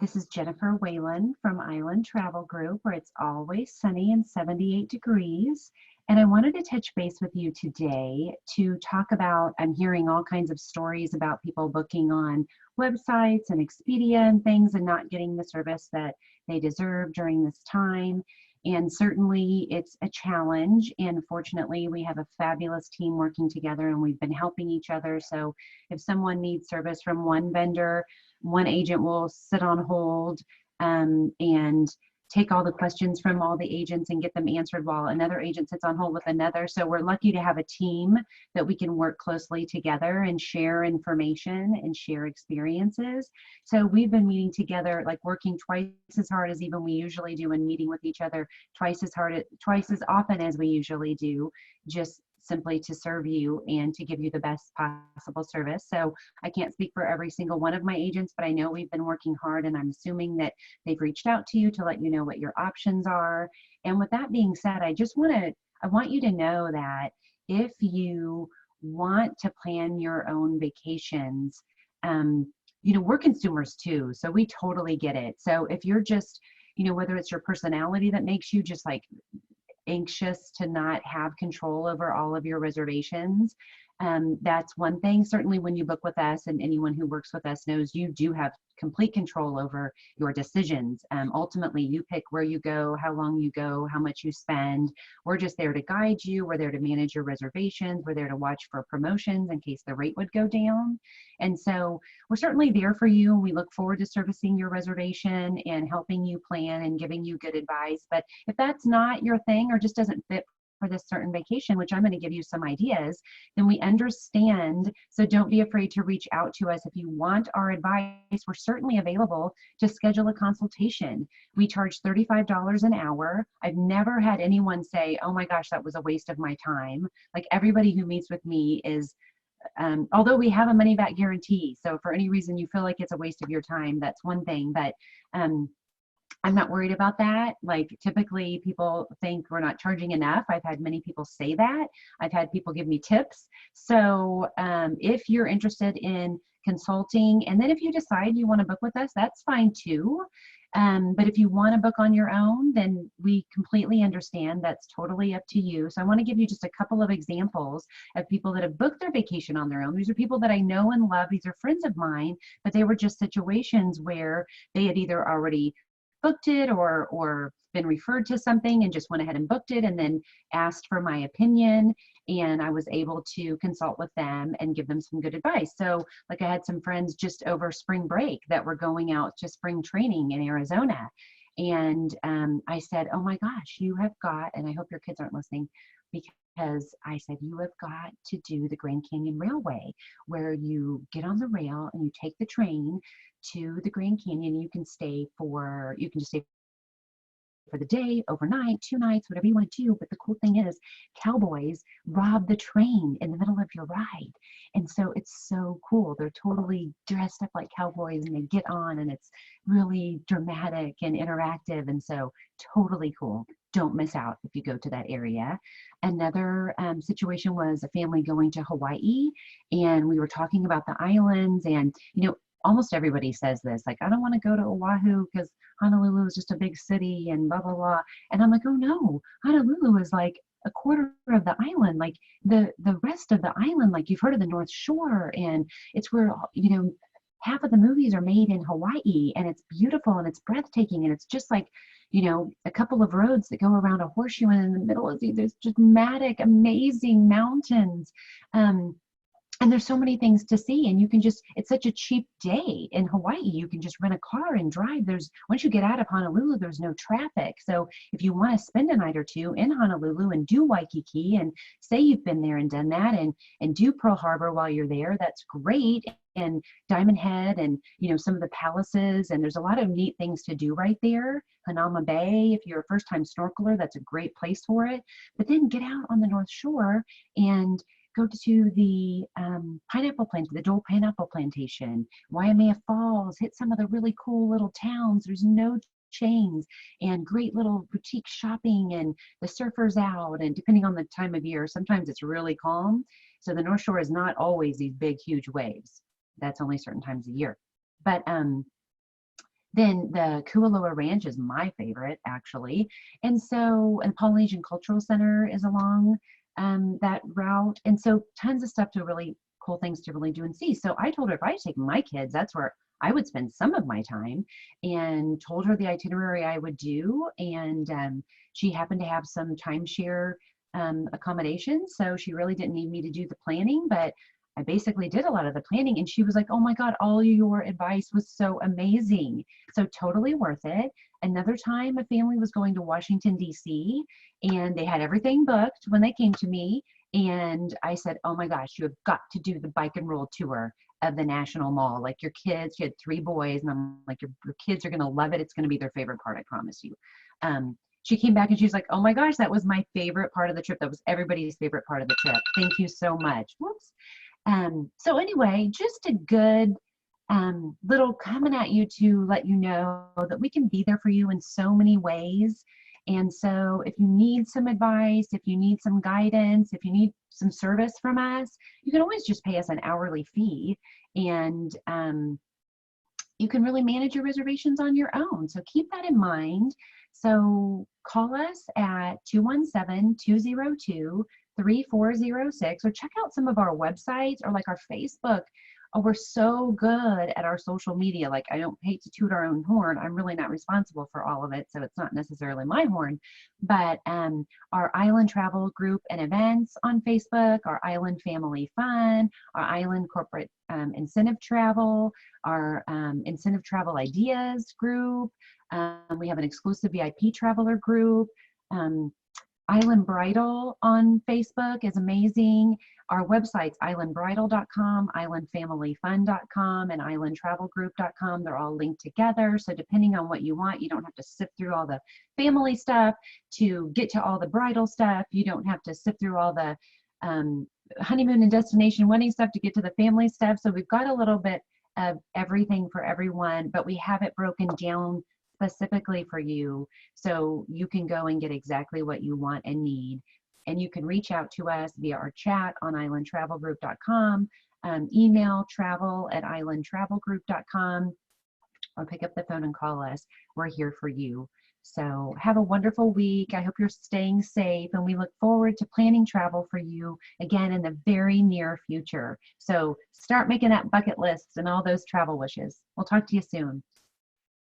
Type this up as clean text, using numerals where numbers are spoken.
This is Jennifer Whalen from Island Travel Group, where it's always sunny and 78 degrees. And I wanted to touch base with you today to talk about, I'm hearing all kinds of stories about people booking on websites and Expedia and things and not getting the service that they deserve during this time. And certainly it's a challenge. And fortunately, we have a fabulous team working together and we've been helping each other. So if someone needs service from one vendor, one agent will sit on hold and take all the questions from all the agents and get them answered while another agent sits on hold with another. So we're lucky to have a team that we can work closely together and share information and share experiences. So we've been meeting together, like working twice as hard as even we usually do, and meeting with each other twice as often as we usually do, just simply to serve you and to give you the best possible service. So I can't speak for every single one of my agents, but I know we've been working hard, and I'm assuming that they've reached out to you to let you know what your options are. And with that being said, I want you to know that if you want to plan your own vacations, we're consumers too, so we totally get it. So if you're just, whether it's your personality that makes you just like anxious to not have control over all of your reservations, that's one thing. Certainly when you book with us, and anyone who works with us knows, you do have complete control over your decisions. Ultimately, you pick where you go, how long you go, how much you spend. We're just there to guide you. We're there to manage your reservations. We're there to watch for promotions in case the rate would go down. And so we're certainly there for you. We look forward to servicing your reservation and helping you plan and giving you good advice. But if that's not your thing or just doesn't fit for this certain vacation, which I'm going to give you some ideas, then we understand. So don't be afraid to reach out to us. If you want our advice, we're certainly available to schedule a consultation. We charge $35 an hour. I've never had anyone say, oh my gosh, that was a waste of my time. Like, everybody who meets with me is, although we have a money back guarantee. So for any reason you feel like it's a waste of your time, that's one thing. But I'm not worried about that. Like, typically people think we're not charging enough. I've had many people say that. I've had people give me tips. So if you're interested in consulting, and then if you decide you want to book with us, that's fine too. But if you want to book on your own, then we completely understand. That's totally up to you. So I want to give you just a couple of examples of people that have booked their vacation on their own. These are people that I know and love. These are friends of mine, but they were just situations where they had either already booked it or been referred to something and just went ahead and booked it, and then asked for my opinion, and I was able to consult with them and give them some good advice. So like, I had some friends just over spring break that were going out to spring training in Arizona, and I said, oh my gosh, you have got, and I hope your kids aren't listening, because I said, you have got to do the Grand Canyon Railway, where you get on the rail and you take the train to the Grand Canyon. You can just stay for the day, overnight, 2 nights, whatever you want to do. But the cool thing is, cowboys rob the train in the middle of your ride. And so it's so cool. They're totally dressed up like cowboys, and they get on, and it's really dramatic and interactive. And so totally cool. Don't miss out if you go to that area. Another situation was a family going to Hawaii, and we were talking about the islands. And almost everybody says this, like, I don't want to go to Oahu because Honolulu is just a big city and blah, blah, blah. And I'm like, oh no, Honolulu is like a quarter of the island. Like, the rest of the island, like, you've heard of the North Shore, and it's where, half of the movies are made in Hawaii, and it's beautiful and it's breathtaking. And it's just like, a couple of roads that go around a horseshoe, and in the middle of there's dramatic, amazing mountains. And there's so many things to see, and you can just, it's such a cheap day in Hawaii. You can just rent a car and drive. Once you get out of Honolulu, there's no traffic. So if you want to spend a night or two in Honolulu and do Waikiki, and say you've been there and done that, and do Pearl Harbor while you're there, that's great. And Diamond Head, and some of the palaces, and there's a lot of neat things to do right there. Hanauma Bay, if you're a first-time snorkeler, that's a great place for it. But then get out on the North Shore and go to the the Dole Pineapple Plantation, Waimea Falls, hit some of the really cool little towns. There's no chains, and great little boutique shopping, and the surfers out, and depending on the time of year, sometimes it's really calm. So the North Shore is not always these big, huge waves. That's only certain times a year. But Then the Kualoa Ranch is my favorite, actually. And so, and Polynesian Cultural Center is along that route. And so tons of stuff to really cool things to really do and see. So I told her if I take my kids, that's where I would spend some of my time, and told her the itinerary I would do. And she happened to have some timeshare accommodations. So she really didn't need me to do the planning, but I basically did a lot of the planning, and she was like, "Oh my God, all your advice was so amazing." So totally worth it. Another time, a family was going to Washington, D.C., and they had everything booked when they came to me. And I said, "Oh my gosh, you have got to do the bike and roll tour of the National Mall. Like your kids," she had 3 boys, and I'm like, your kids are going to love it. It's going to be their favorite part, I promise you. She came back and she's like, "Oh my gosh, that was my favorite part of the trip. That was everybody's favorite part of the trip. Thank you so much." Whoops. So anyway, just a good little coming at you to let you know that we can be there for you in so many ways. And so if you need some advice, if you need some guidance, if you need some service from us, you can always just pay us an hourly fee. And you can really manage your reservations on your own. So keep that in mind. So call us at 217-202-3406, or check out some of our websites or like our Facebook. Oh, we're so good at our social media. Like, I don't hate to toot our own horn. I'm really not responsible for all of it, so it's not necessarily my horn. But our Island Travel Group and Events on Facebook, our Island Family Fun, our Island Corporate Incentive Travel, our Incentive Travel Ideas group. We have an exclusive VIP traveler group. Island Bridal on Facebook is amazing. Our websites, islandbridal.com, islandfamilyfun.com, and islandtravelgroup.com. They're all linked together. So depending on what you want, you don't have to sift through all the family stuff to get to all the bridal stuff. You don't have to sift through all the honeymoon and destination wedding stuff to get to the family stuff. So we've got a little bit of everything for everyone, but we have it broken down specifically for you, so you can go and get exactly what you want and need. And you can reach out to us via our chat on islandtravelgroup.com, email travel@islandtravelgroup.com, or pick up the phone and call us. We're here for you. So have a wonderful week. I hope you're staying safe, and we look forward to planning travel for you again in the very near future. So start making that bucket list and all those travel wishes. We'll talk to you soon.